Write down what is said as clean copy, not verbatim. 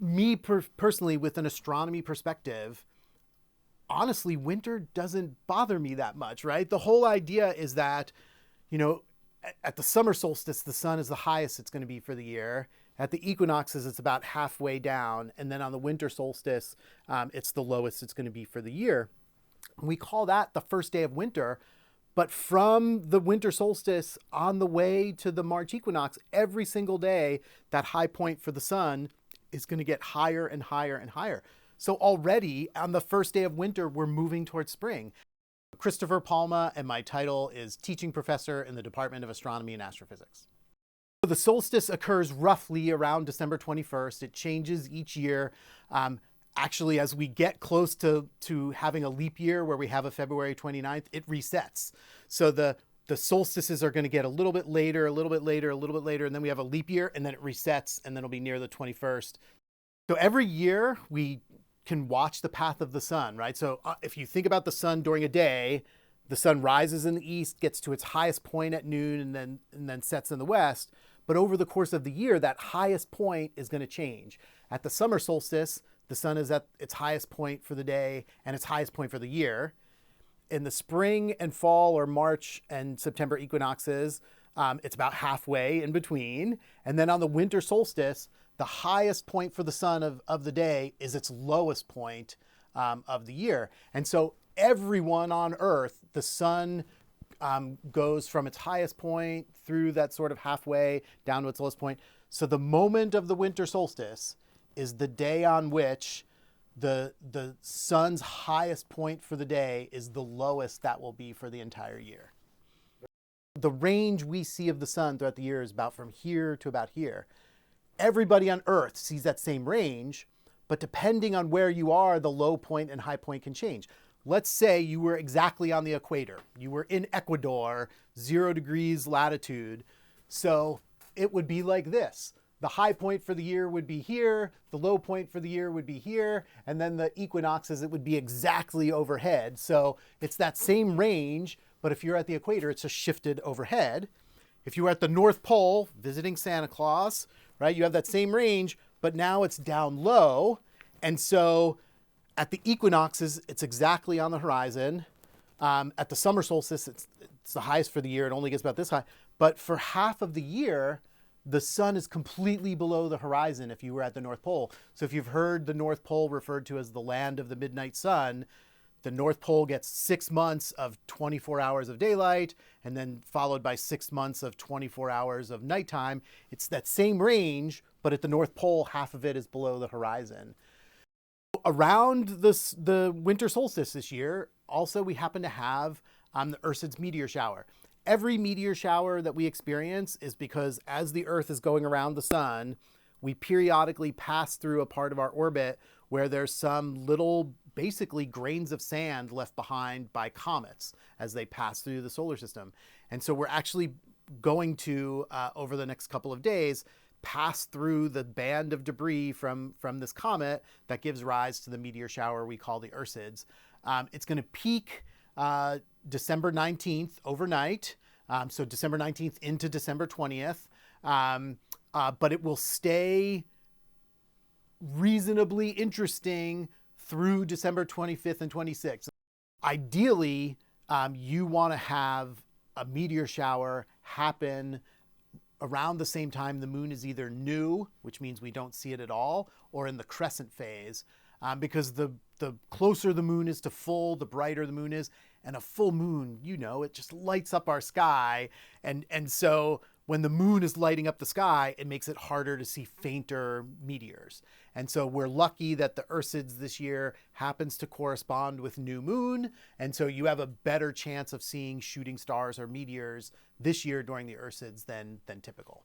me personally, with an astronomy perspective, honestly, winter doesn't bother me that much, right? The whole idea is that, you know, at the summer solstice, the sun is the highest it's going to be for the year. At the equinoxes, it's about halfway down. And then on the winter solstice, it's the lowest it's going to be for the year. We call that the first day of winter. But from the winter solstice on the way to the March equinox, every single day, that high point for the sun is going to get higher and higher and higher. So already on the first day of winter, we're moving towards spring. Christopher Palma, and my title is teaching professor in the Department of Astronomy and Astrophysics. So the solstice occurs roughly around December 21st. It changes each year. Actually, as we get close to having a leap year where we have a February 29th, it resets. So the solstices are going to get a little bit later, a little bit later, a little bit later, and then we have a leap year, and then it resets, and then it'll be near the 21st. So every year we can watch the path of the sun, right? So if you think about the sun during a day, the sun rises in the east, gets to its highest point at noon, and then sets in the west. But over the course of the year, that highest point is going to change. At the summer solstice, the sun is at its highest point for the day and its highest point for the year. In the spring and fall or March and September equinoxes, it's about halfway in between. And then on the winter solstice, the highest point for the sun of the day is its lowest point of the year. And so everyone on Earth, the sun goes from its highest point through that sort of halfway down to its lowest point. So the moment of the winter solstice is the day on which the sun's highest point for the day is the lowest that will be for the entire year. The range we see of the sun throughout the year is about from here to about here. Everybody on Earth sees that same range, but depending on where you are, the low point and high point can change. Let's say you were exactly on the equator. You were in Ecuador, 0 degrees latitude. So it would be like this. The high point for the year would be here, the low point for the year would be here, and then the equinoxes, it would be exactly overhead. So it's that same range, but if you're at the equator, it's just shifted overhead. If you were at the North Pole visiting Santa Claus, right, you have that same range, but now it's down low. And so at the equinoxes, it's exactly on the horizon. At the summer solstice, it's the highest for the year. It only gets about this high. But for half of the year, the sun is completely below the horizon if you were at the North Pole. So if you've heard the North Pole referred to as the land of the midnight sun, the North Pole gets 6 months of 24 hours of daylight and then followed by 6 months of 24 hours of nighttime. It's that same range, but at the North Pole, half of it is below the horizon. Around the winter solstice this year, also we happen to have the Ursids Meteor shower. Every meteor shower that we experience is because as the Earth is going around the sun, we periodically pass through a part of our orbit where there's some little, basically grains of sand left behind by comets as they pass through the solar system. And so we're actually going to, over the next couple of days, pass through the band of debris from this comet that gives rise to the meteor shower we call the Ursids. It's going to peak December 19th overnight, so December 19th into December 20th, but it will stay reasonably interesting through December 25th and 26th. Ideally, you want to have a meteor shower happen around the same time the moon is either new, which means we don't see it at all, or in the crescent phase, because the closer the moon is to full, the brighter the moon is. And a full moon, you know, it just lights up our sky. And so when the moon is lighting up the sky, it makes it harder to see fainter meteors. And so we're lucky that the Ursids this year happens to correspond with new moon. And so you have a better chance of seeing shooting stars or meteors this year during the Ursids than typical.